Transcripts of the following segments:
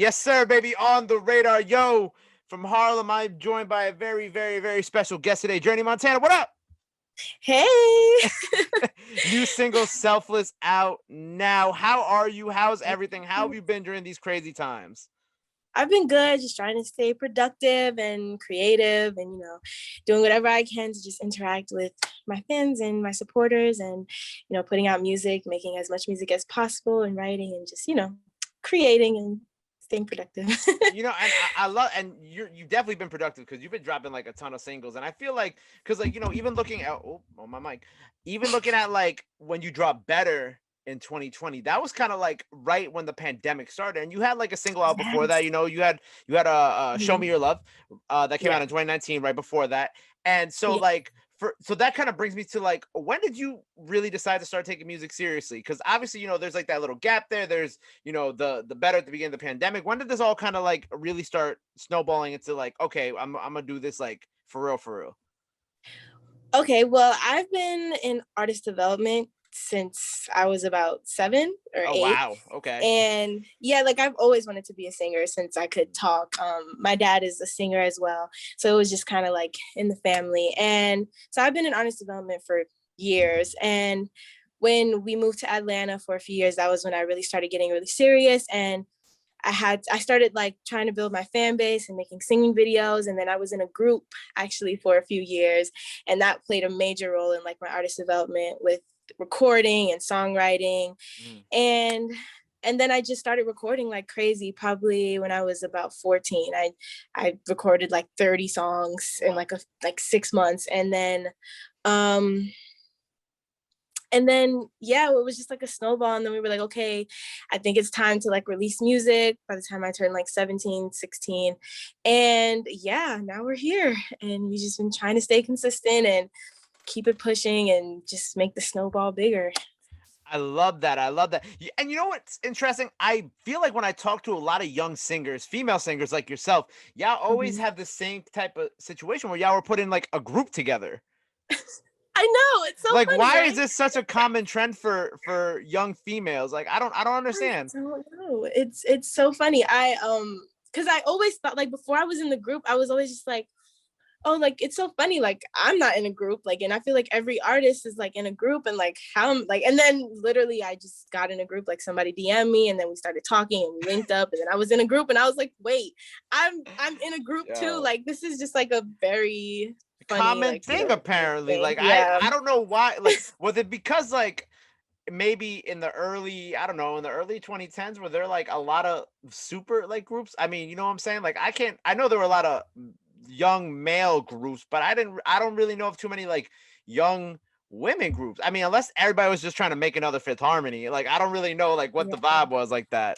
Yes, sir, baby, on the radar. Yo, from Harlem, I'm joined by a very, very, very special guest today, Journey Montana. What up? Hey. New single, Selfless, out now. How are you? How's everything? How have you been during these crazy times? I've been good, just trying to stay productive and creative and, doing whatever I can to just interact with my fans and my supporters and, putting out music, making as much music as possible and writing and just, creating and staying productive. And I love, and you've definitely been productive because you've been dropping like a ton of singles, and I feel like because even looking at on my mic, even looking at like when you dropped Better in 2020, that was kind of like right when the pandemic started, and you had like a single out before that. Yes. You had a Show Me Mhm. Your Love that came out Yeah. in 2019, right before that, and so Yeah. like so that kind of brings me to like, when did you really decide to start taking music seriously? Because obviously, there's like that little gap there. There's the Better at the beginning of the pandemic. When did this all kind of like really start snowballing into like, okay, I'm gonna do this like for real, for real? Okay, well, I've been in artist development since I was about 7 or Oh 8. wow, okay. And yeah, like I've always wanted to be a singer since I could talk. My dad is a singer as well. So it was just kind of like in the family. And so I've been in artist development for years. And when we moved to Atlanta for a few years, that was when I really started getting really serious. And I started like trying to build my fan base and making singing videos. And then I was in a group actually for a few years. And that played a major role in like my artist development with recording and songwriting. Mm. And and then I just started recording like crazy. Probably when I was about 14, I recorded like 30 songs in Wow. like 6 months. Um and then yeah, it was just like a snowball. And then we were like, okay, I think it's time to like release music by the time I turned like 17, 16. And yeah, now we're here and we just been trying to stay consistent and keep it pushing and just make the snowball bigger. I love that. I love that. And you know what's interesting? I feel like when I talk to a lot of young singers, female singers like yourself, y'all always Mhm. have the same type of situation where y'all were put in like a group together. I know, it's so Like, funny, why is right? this such a common trend for young females? Like, I don't I understand. don't know. It's so funny. Because I always thought like before I was in the group, I was always just like, oh, like it's so funny. Like I'm not in a group, like, and I feel like every artist is like in a group, and like how I'm like, and then literally I just got in a group, like somebody DM me, and then we started talking and we linked up, and then I was in a group, and I was like, wait, I'm in a group too. Yo, Like this is just like a very funny, common like thing apparently. thing. Like, I Yeah. I don't know why. Like, was it because like maybe in the early, I don't know, in the early 2010s, were there like a lot of super like groups? I mean, you know what I'm saying? Like, I know there were a lot of young male groups, but I don't really know of too many like young women groups. I mean, unless everybody was just trying to make another Fifth Harmony. Like, I don't really know like what the Yeah. vibe was like that.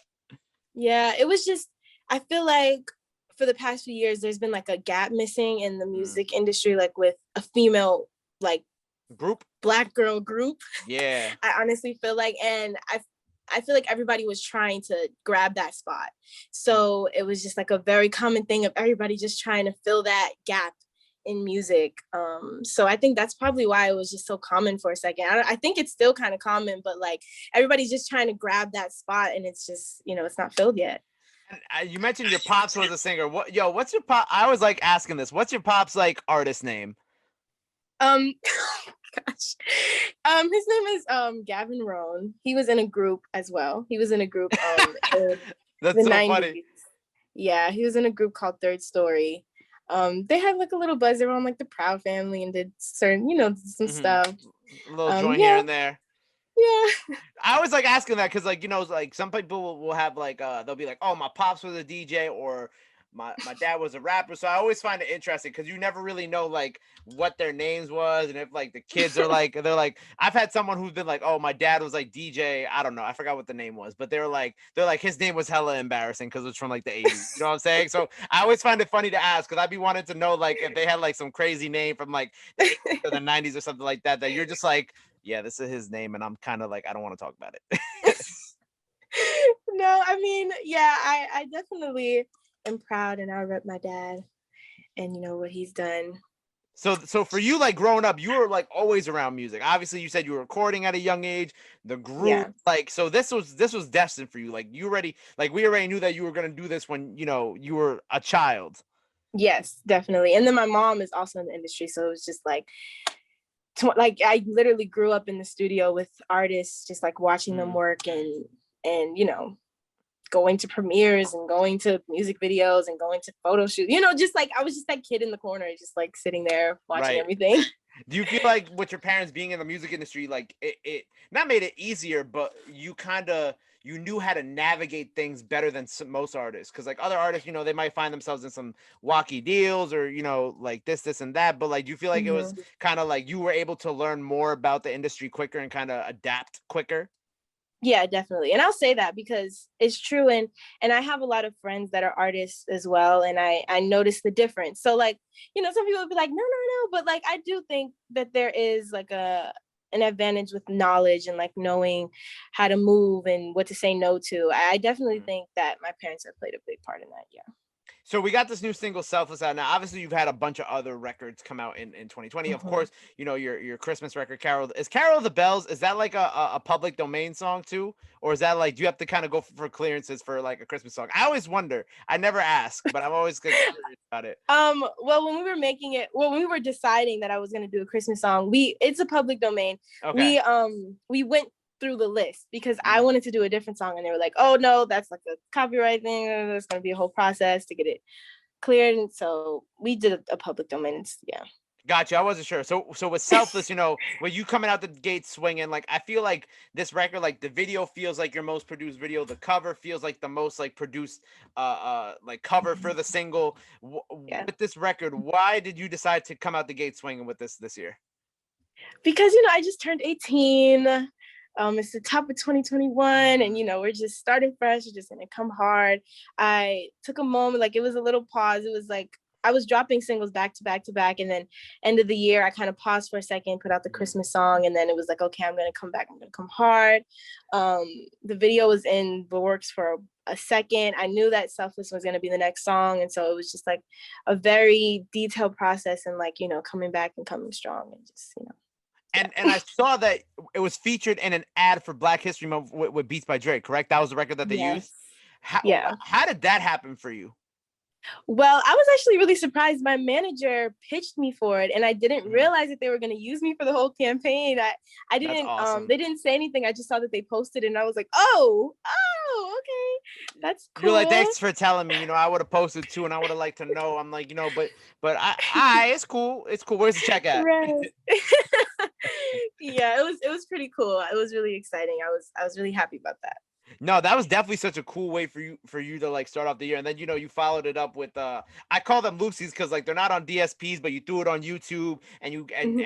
Yeah, it was just, I feel like for the past few years, there's been like a gap missing in the Mm. music industry, like with a female, like Group? Black girl group. Yeah. I honestly feel like, and I feel like everybody was trying to grab that spot. Mm. So it was just like a very common thing of everybody just trying to fill that gap in music. So I think that's probably why it was just so common for a second. I think it's still kind of common, but like everybody's just trying to grab that spot, and it's just it's not filled yet. And, you mentioned your pops was a singer. What's your pop? I always like asking this. What's your pop's like artist name? Um, gosh, his name is Gavin Roan. He was in a group as well. He was in a group in That's the so funny. '90s. Yeah, he was in a group called Third Story. They had like a little buzz around like the Proud Family and did certain, some Hmm. stuff. A little joint here Yeah, and there. yeah, I always like asking that because, like, like some people will have like they'll be like, oh, my pops was a DJ, or my dad was a rapper. So I always find it interesting because you never really know like what their names was, and if like the kids are like, they're like, I've had someone who's been like, oh, my dad was like DJ, I don't know, I forgot what the name was, but they're like his name was hella embarrassing because it's from like the 80s. You know what I'm saying? So I always find it funny to ask because I'd be wanting to know like if they had like some crazy name from like the 80s or the 90s or something like that, that you're just like, yeah, this is his name, and I'm kind of like, I don't want to talk about it. No, I mean, yeah, I definitely am proud, and I rep my dad and what he's done. So for you, like growing up, you were like always around music. Obviously, you said you were recording at a young age, the group, Yeah. like so this was destined for you. Like you already like we already knew that you were gonna do this when you were a child. Yes, definitely. And then my mom is also in the industry, so it was just like I literally grew up in the studio with artists, just like watching them Mm, work and going to premieres and going to music videos and going to photo shoots. Just like I was just that kid in the corner, just like sitting there watching right. everything. Do you feel like with your parents being in the music industry, like it not made it easier, but you kind of you knew how to navigate things better than most artists? Because like other artists, they might find themselves in some wacky deals or like this, and that. But like, do you feel like it was Mhm. kind of like you were able to learn more about the industry quicker and kind of adapt quicker? Yeah, definitely. And I'll say that because it's true. And I have a lot of friends that are artists as well. And I notice the difference. So like, some people would be like, no, no, no. But like I do think that there is like an advantage with knowledge and like knowing how to move and what to say no to. I definitely Mm. think that my parents have played a big part in that. Yeah. So we got this new single "Selfless" out now. Obviously, you've had a bunch of other records come out in 2020. Of Mhm. course, your Christmas record, "Carol." Is "Carol of the Bells"? Is that like a public domain song too, or is that like do you have to kind of go for clearances for like a Christmas song? I always wonder. I never ask, but I'm always like, curious about it. Well, when we were deciding that I was gonna do a Christmas song, it's a public domain. Okay. We went through the list because I Mm. wanted to do a different song, and they were like, "Oh no, that's like a copyright thing. There's gonna be a whole process to get it cleared." And so we did a public domain. Yeah. Gotcha. I wasn't sure. So with "Selfless," when you coming out the gate swinging, like I feel like this record, like the video feels like your most produced video. The cover feels like the most like produced, like cover for the single. Yeah. With this record, why did you decide to come out the gate swinging with this year? Because I just turned 18. It's the top of 2021, and Mm, we're just starting fresh. We're just gonna come hard. I took a moment, like it was a little pause. It was like I was dropping singles back to back to back, and then end of the year, I kind of paused for a second, put out the mm. Christmas song, and then it was like, okay, I'm gonna come back. I'm gonna come hard. Um, the video was in the works for a second. I knew that Selfless was gonna be the next song, and so it was just like a very detailed process, and like coming back and coming strong, and just And I saw that it was featured in an ad for Black History Month with Beats by Dre. Correct? That was the record that they used. yes. How Yeah. how did that happen for you? Well, I was actually really surprised. My manager pitched me for it, and I didn't Mhm. realize that they were going to use me for the whole campaign. I That's didn't. awesome. They didn't say anything. I just saw that they posted it, and I was like, oh, okay, that's You're like, cool. thanks for telling me. I would have posted too, and I would have liked to know. I'm like, but it's cool. It's cool. Where's the check at? Right. Yeah, it was pretty cool. It was really exciting. I was really happy about that. No, that was definitely such a cool way for you to like start off the year, and then you followed it up with I call them loopsies because like they're not on DSPs, but you threw it on YouTube, and you and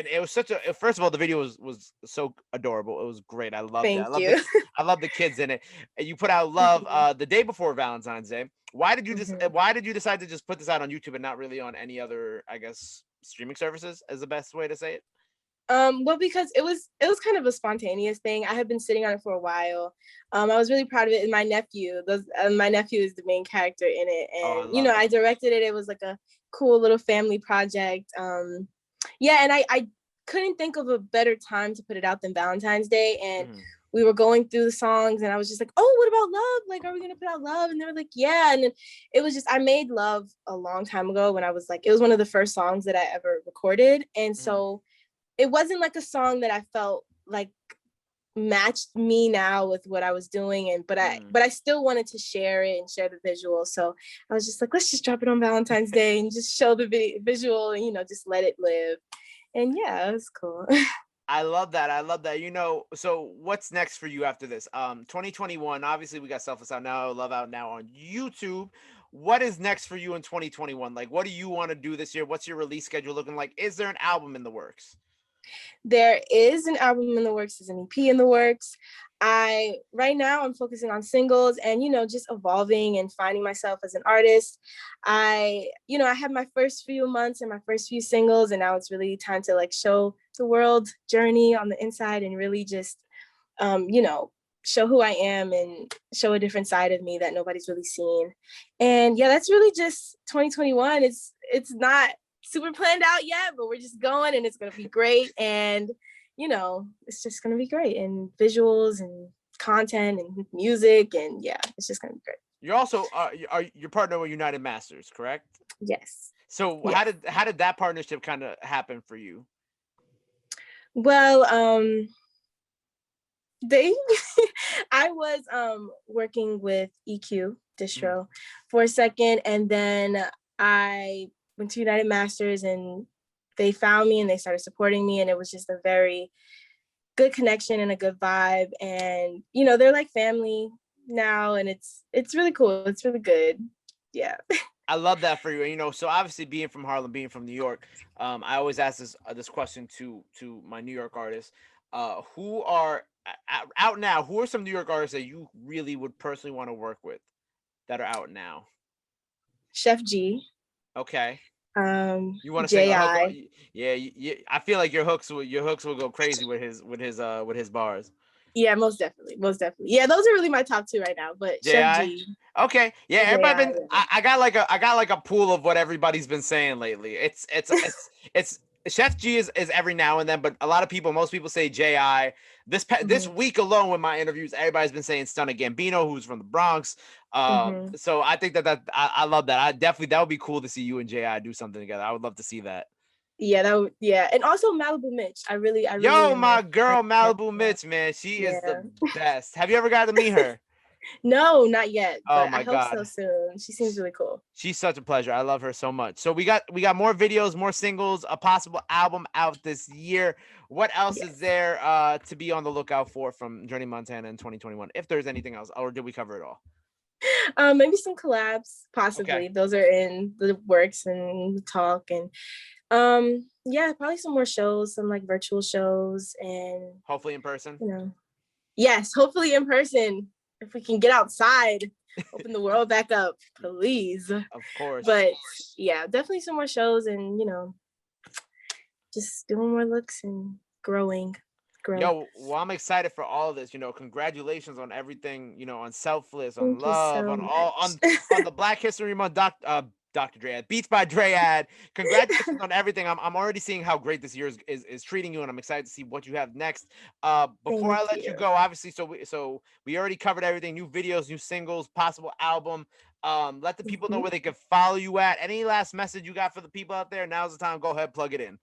it was such a first of all the video was so adorable. It was great. I loved it. Thank you. I love the kids in it. And you put out love Mhm. the day before Valentine's Day. Why did you just Mhm. why did you decide to just put this out on YouTube and not really on any other I guess streaming services? Is the best way to say it. Well, because it was kind of a spontaneous thing. I had been sitting on it for a while. I was really proud of it, and my nephew is the main character in it, Oh, I and love I it. directed it. It was like a cool little family project. Yeah, and I couldn't think of a better time to put it out than Valentine's Day, and Mhm. we were going through the songs, and I was just like, oh, what about love? Like, are we gonna put out love? And they were like, yeah, and then it was just I made love a long time ago when I was like, it was one of the first songs that I ever recorded, and Mhm. so it wasn't like a song that I felt like matched me now with what I was doing, and but I Mhm. but I still wanted to share it and share the visual. So I was just like, let's just drop it on Valentine's Day and just show the visual and just let it live. And yeah, it was cool. I love that. I love that. So what's next for you after this? 2021, obviously we got Selfless out now, Love out now on YouTube. What is next for you in 2021? Like what do you want to do this year? What's your release schedule looking like? Is there an album in the works? There is an album in the works, there's an EP in the works. I right now I'm focusing on singles and just evolving and finding myself as an artist. I had my first few months and my first few singles, and now it's really time to like show the world journey on the inside and really just um, you know, show who I am and show a different side of me that nobody's really seen. And yeah, that's really just 2021. It's not super planned out yet, but we're just going and it's gonna be great. And it's just gonna be great. And visuals and content and music, and yeah, it's just gonna be great. You're also are your partner with United Masters, correct? Yes. So Yes. how did that partnership kind of happen for you? Well, they I was working with EQ distro for a second, and then I went to United Masters and they found me and they started supporting me, and it was just a very good connection and a good vibe. And they're like family now, and it's really cool. It's really good. Yeah. I love that for you. And, so obviously being from Harlem, being from New York, I always ask this question to my New York artists. Who are out now? Who are some New York artists that you really would personally want to work with that are out now? Chef G. Okay. You want to sing a hook? Ji. Yeah, I feel like your hooks will go crazy with his bars. Yeah, most definitely, most definitely. Yeah, those are really my top two right now. But Chef Ji. G. Okay. Yeah, everybody Ji, been yeah. I got like a pool of what everybody's been saying lately. It's Chef G is every now and then, but most people say Ji. This week alone with my interviews, everybody's been saying Stunna Gambino, who's from the Bronx. So I think that I love that. That would be cool to see you and Ji do something together. I would love to see that. Yeah, and also Malibu Mitch. I really Yo, admire my girl her. Malibu Mitch, man, she is Yeah. the best. Have you ever got to meet her? No, not yet, Oh but I my hope so God. soon. She seems really cool. She's such a pleasure. I love her so much. So we got more videos, more singles, a possible album out this year. What else is Yes. there to be on the lookout for from Journey Montana in 2021? If there's anything else, or did we cover it all? Maybe some collabs, possibly. Okay. Those are in the works and the talk. And yeah, probably some more shows, some like virtual shows, and Hopefully in person. Yes, hopefully in person. If we can get outside, open the world back up, please. Of course. But yeah, definitely some more shows, and just doing more looks and growing. Yo, well, I'm excited for all of this. Congratulations on everything. On Selfless, on Thank you Love, so on all much. on the Black History Month. Dr. Dre ad, Beats by Dre ad. Congratulations on everything. I'm already seeing how great this year is treating you, and I'm excited to see what you have next. Before I let you go, obviously, so we already covered everything: new videos, new singles, possible album. Let the people know where they can follow you at. Any last message you got for the people out there? Now's the time. Go ahead, plug it in.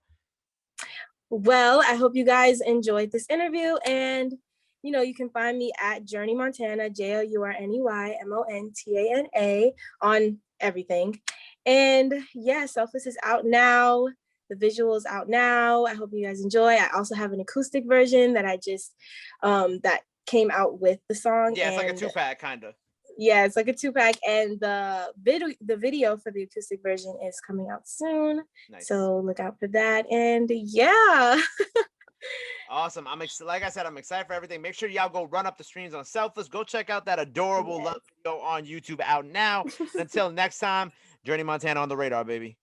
Well, I hope you guys enjoyed this interview, and you can find me at Journey Montana, JourneyMontana, on everything. And yeah, Selfless is out now. The visuals out now. I hope you guys enjoy. I also have an acoustic version that I just that came out with the song. Yeah, it's like a 2-pack kind of. Yeah, it's like a 2-pack, and the video for the acoustic version is coming out soon. Nice. So look out for that. And yeah. Awesome. Like I said, I'm excited for everything. Make sure y'all go run up the streams on Selfless. Go check out that adorable love video on YouTube out now. Until next time, Journey Montana on the radar, baby.